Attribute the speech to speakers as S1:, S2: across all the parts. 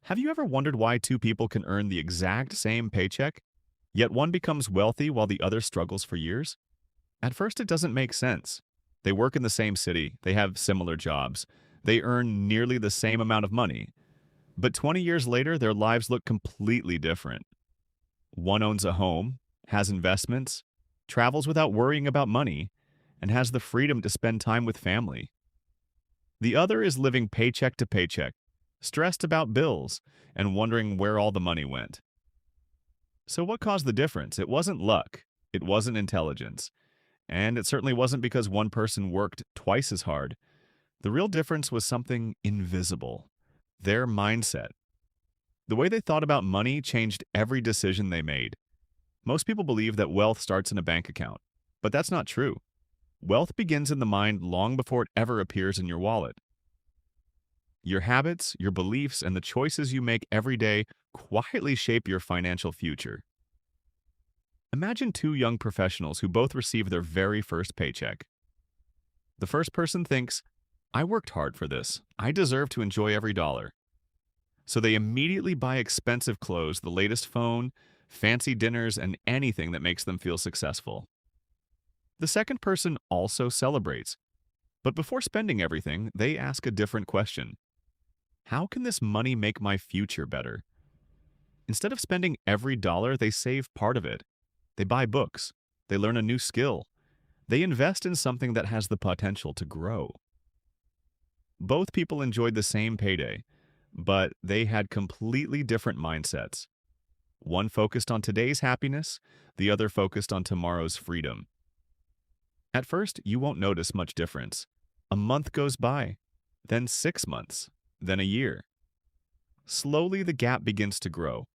S1: Have you ever wondered why two people can earn the exact same paycheck, yet one becomes wealthy while the other struggles for years? At first, it doesn't make sense. They work in the same city, they have similar jobs, they earn nearly the same amount of money. But 20 years later, their lives look completely different. One owns a home, has investments, travels without worrying about money, and has the freedom to spend time with family. The other is living paycheck to paycheck, stressed about bills, and wondering where all the money went. So, what caused the difference? It wasn't luck, it wasn't intelligence, and it certainly wasn't because one person worked twice as hard. The real difference was something invisible: their mindset. The way they thought about money changed every decision they made. Most people believe that wealth starts in a bank account, but that's not true. Wealth begins in the mind long before it ever appears in your wallet. Your habits, your beliefs, and the choices you make every day quietly shape your financial future. Imagine two young professionals who both receive their very first paycheck. The first person thinks, I worked hard for this. I deserve to enjoy every dollar. So they immediately buy expensive clothes, the latest phone, fancy dinners, and anything that makes them feel successful. The second person also celebrates. But before spending everything, they ask a different question. How can this money make my future better? Instead of spending every dollar, they save part of it. They buy books. They learn a new skill. They invest in something that has the potential to grow. Both people enjoyed the same payday, but they had completely different mindsets. One focused on today's happiness, the other focused on tomorrow's freedom. At first, you won't notice much difference. A month goes by, then 6 months, then a year. Slowly, the gap begins to grow.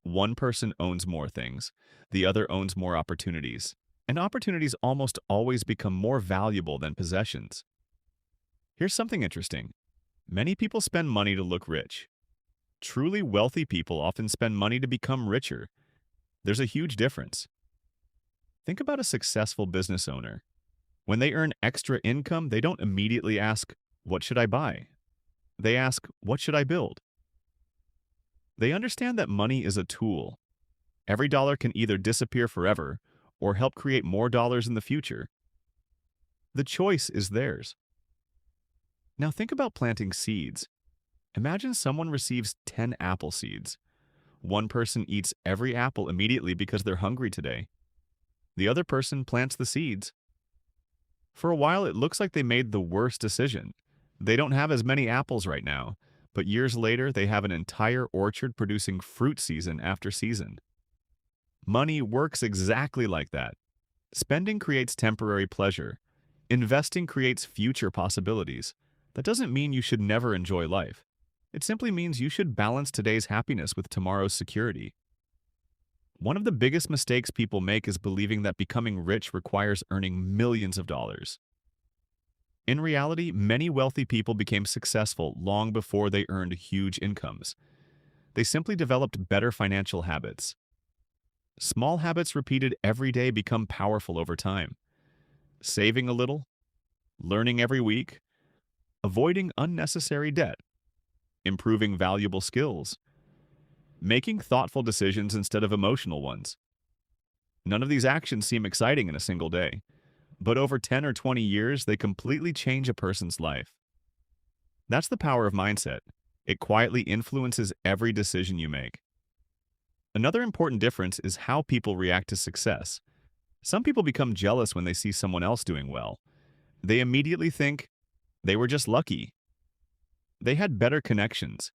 S1: One person owns more things, the other owns more opportunities, and opportunities almost always become more valuable than possessions. Here's something interesting. Many people spend money to look rich. Truly wealthy people often spend money to become richer. There's a huge difference. Think about a successful business owner. When they earn extra income, they don't immediately ask, what should I buy? They ask, what should I build? They understand that money is a tool. Every dollar can either disappear forever or help create more dollars in the future. The choice is theirs. Now think about planting seeds. Imagine someone receives 10 apple seeds. One person eats every apple immediately because they're hungry today. The other person plants the seeds. For a while, it looks like they made the worst decision. They don't have as many apples right now, but years later, they have an entire orchard producing fruit season after season. Money works exactly like that. Spending creates temporary pleasure. Investing creates future possibilities. That doesn't mean you should never enjoy life. It simply means you should balance today's happiness with tomorrow's security. One of the biggest mistakes people make is believing that becoming rich requires earning millions of dollars. In reality, many wealthy people became successful long before they earned huge incomes. They simply developed better financial habits. Small habits repeated every day become powerful over time. Saving a little, learning every week, avoiding unnecessary debt, improving valuable skills, making thoughtful decisions instead of emotional ones. None of these actions seem exciting in a single day, but over 10 or 20 years, they completely change a person's life. That's the power of mindset. It quietly influences every decision you make. Another important difference is how people react to success. Some people become jealous when they see someone else doing well. They immediately think, they were just lucky. They had better connections.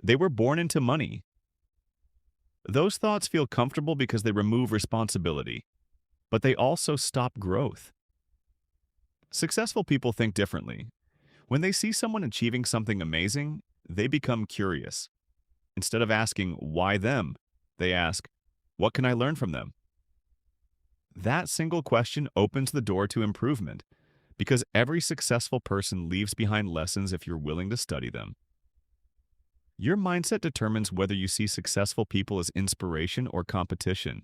S1: They were born into money. Those thoughts feel comfortable because they remove responsibility, but they also stop growth. Successful people think differently. When they see someone achieving something amazing, they become curious. Instead of asking, why them? They ask, what can I learn from them? That single question opens the door to improvement, because every successful person leaves behind lessons if you're willing to study them. Your mindset determines whether you see successful people as inspiration or competition,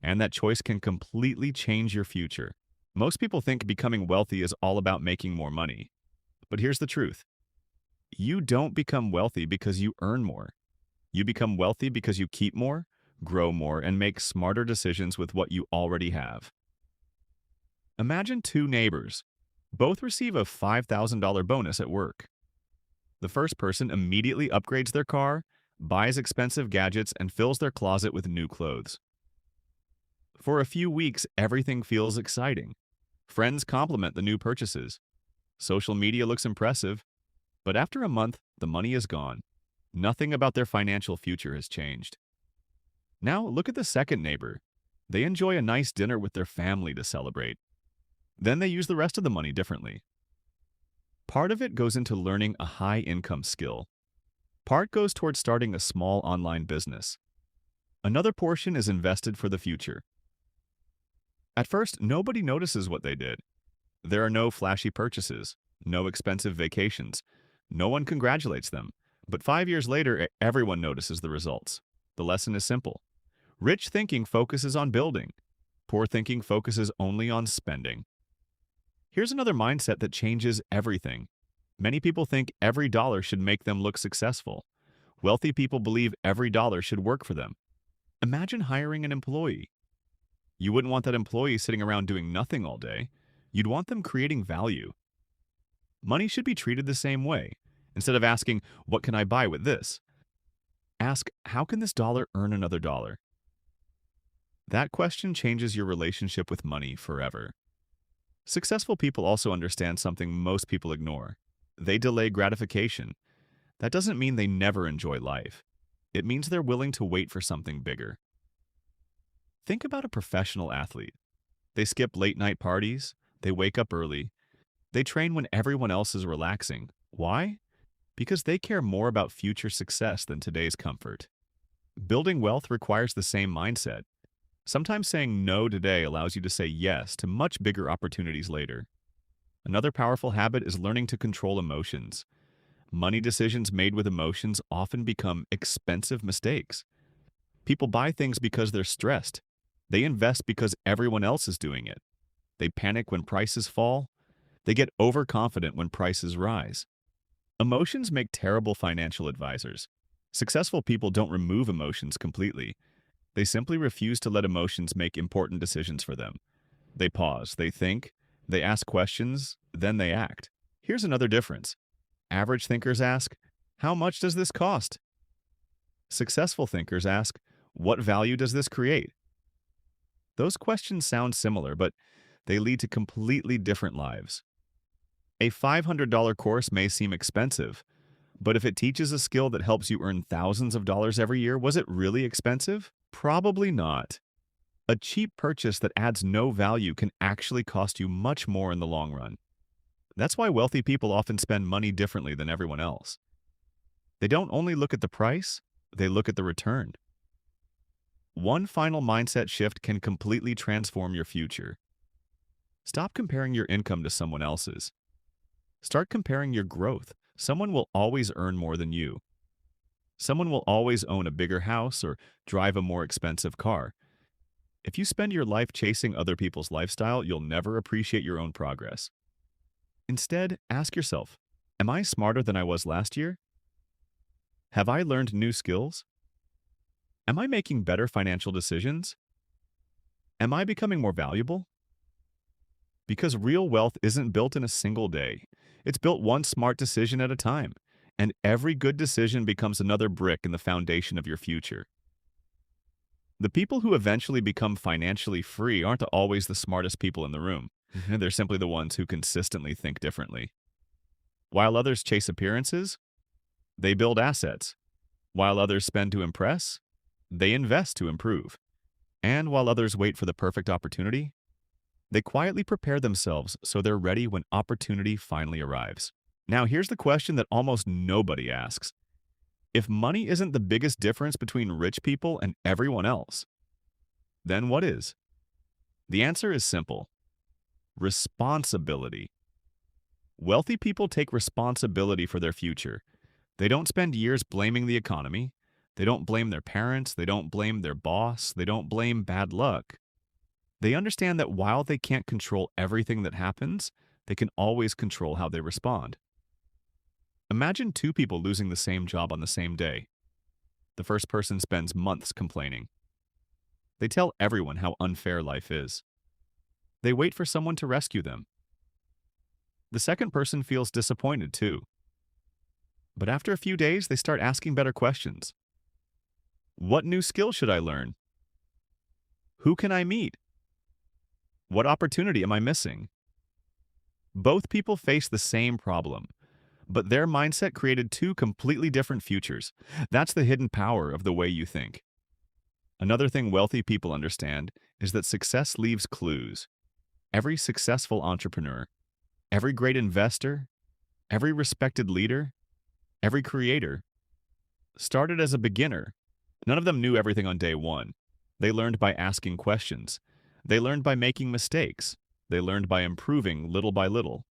S1: and that choice can completely change your future. Most people think becoming wealthy is all about making more money. But here's the truth. You don't become wealthy because you earn more. You become wealthy because you keep more, grow more, and make smarter decisions with what you already have. Imagine two neighbors. Both receive a $5,000 bonus at work. The first person immediately upgrades their car, buys expensive gadgets, and fills their closet with new clothes. For a few weeks, everything feels exciting. Friends compliment the new purchases. Social media looks impressive. But after a month, the money is gone. Nothing about their financial future has changed. Now, look at the second neighbor. They enjoy a nice dinner with their family to celebrate. Then they use the rest of the money differently. Part of it goes into learning a high-income skill. Part goes towards starting a small online business. Another portion is invested for the future. At first, nobody notices what they did. There are no flashy purchases, no expensive vacations. No one congratulates them. But 5 years later, everyone notices the results. The lesson is simple. Rich thinking focuses on building. Poor thinking focuses only on spending. Here's another mindset that changes everything. Many people think every dollar should make them look successful. Wealthy people believe every dollar should work for them. Imagine hiring an employee. You wouldn't want that employee sitting around doing nothing all day. You'd want them creating value. Money should be treated the same way. Instead of asking, what can I buy with this? Ask, how can this dollar earn another dollar? That question changes your relationship with money forever. Successful people also understand something most people ignore. They delay gratification. That doesn't mean they never enjoy life. It means they're willing to wait for something bigger. Think about a professional athlete. They skip late-night parties. They wake up early. They train when everyone else is relaxing. Why? Because they care more about future success than today's comfort. Building wealth requires the same mindset. Sometimes saying no today allows you to say yes to much bigger opportunities later. Another powerful habit is learning to control emotions. Money decisions made with emotions often become expensive mistakes. People buy things because they're stressed. They invest because everyone else is doing it. They panic when prices fall. They get overconfident when prices rise. Emotions make terrible financial advisors. Successful people don't remove emotions completely. They simply refuse to let emotions make important decisions for them. They pause, they think, they ask questions, then they act. Here's another difference. Average thinkers ask, how much does this cost? Successful thinkers ask, what value does this create? Those questions sound similar, but they lead to completely different lives. A $500 course may seem expensive, but if it teaches a skill that helps you earn thousands of dollars every year, was it really expensive? Probably not. A cheap purchase that adds no value can actually cost you much more in the long run. That's why wealthy people often spend money differently than everyone else. They don't only look at the price, they look at the return. One final mindset shift can completely transform your future. Stop comparing your income to someone else's. Start comparing your growth. Someone will always earn more than you. Someone will always own a bigger house or drive a more expensive car. If you spend your life chasing other people's lifestyle, you'll never appreciate your own progress. Instead, ask yourself, am I smarter than I was last year? Have I learned new skills? Am I making better financial decisions? Am I becoming more valuable? Because real wealth isn't built in a single day. It's built one smart decision at a time, and every good decision becomes another brick in the foundation of your future. The people who eventually become financially free aren't always the smartest people in the room. They're simply the ones who consistently think differently. While others chase appearances, they build assets. While others spend to impress, they invest to improve. And while others wait for the perfect opportunity, they quietly prepare themselves so they're ready when opportunity finally arrives. Now, here's the question that almost nobody asks. If money isn't the biggest difference between rich people and everyone else, then what is? The answer is simple. Responsibility. Wealthy people take responsibility for their future. They don't spend years blaming the economy. They don't blame their parents. They don't blame their boss. They don't blame bad luck. They understand that while they can't control everything that happens, they can always control how they respond. Imagine two people losing the same job on the same day. The first person spends months complaining. They tell everyone how unfair life is. They wait for someone to rescue them. The second person feels disappointed too. But after a few days, they start asking better questions. What new skill should I learn? Who can I meet? What opportunity am I missing? Both people face the same problem, but their mindset created two completely different futures. That's the hidden power of the way you think. Another thing wealthy people understand is that success leaves clues. Every successful entrepreneur, every great investor, every respected leader, every creator started as a beginner. None of them knew everything on day one. They learned by asking questions. They learned by making mistakes. They learned by improving little by little.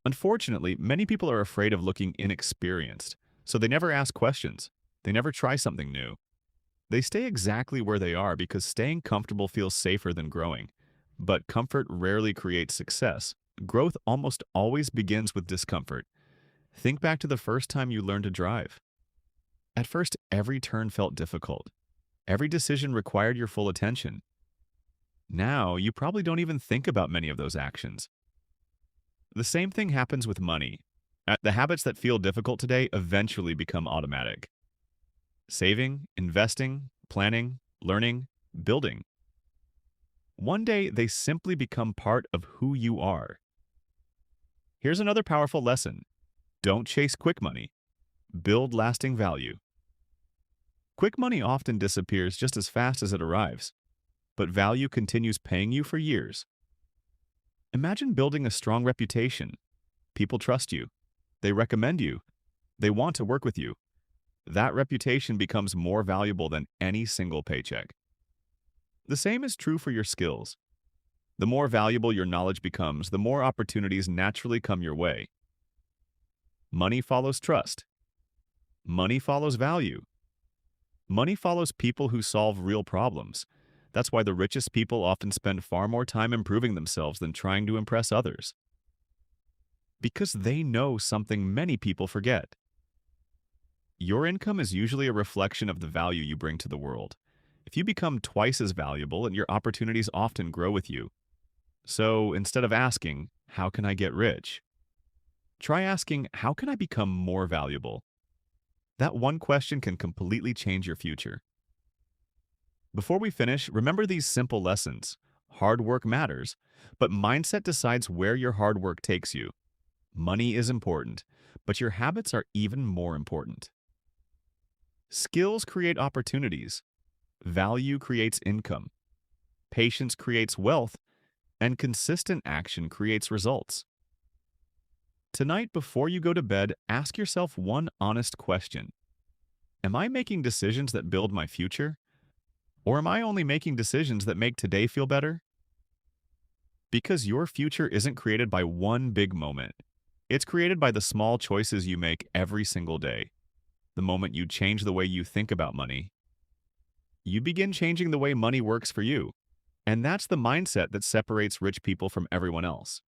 S1: Unfortunately, many people are afraid of looking inexperienced, so they never ask questions. They never try something new. They stay exactly where they are because staying comfortable feels safer than growing. But comfort rarely creates success. Growth almost always begins with discomfort. Think back to the first time you learned to drive. At first, every turn felt difficult. Every decision required your full attention. Now, you probably don't even think about many of those actions. The same thing happens with money. The habits that feel difficult today eventually become automatic. Saving, investing, planning, learning, building. One day, they simply become part of who you are. Here's another powerful lesson. Don't chase quick money. Build lasting value. Quick money often disappears just as fast as it arrives, but value continues paying you for years. Imagine building a strong reputation. People trust you. They recommend you. They want to work with you. That reputation becomes more valuable than any single paycheck. The same is true for your skills. The more valuable your knowledge becomes, the more opportunities naturally come your way. Money follows trust. Money follows value. Money follows people who solve real problems. That's why the richest people often spend far more time improving themselves than trying to impress others. Because they know something many people forget. Your income is usually a reflection of the value you bring to the world. If you become twice as valuable, and your opportunities often grow with you. So instead of asking, "How can I get rich?" try asking, "How can I become more valuable?" That one question can completely change your future. Before we finish, remember these simple lessons. Hard work matters, but mindset decides where your hard work takes you. Money is important, but your habits are even more important. Skills create opportunities. Value creates income. Patience creates wealth, and consistent action creates results. Tonight, before you go to bed, ask yourself one honest question. Am I making decisions that build my future? Or am I only making decisions that make today feel better? Because your future isn't created by one big moment. It's created by the small choices you make every single day. The moment you change the way you think about money, you begin changing the way money works for you. And that's the mindset that separates rich people from everyone else.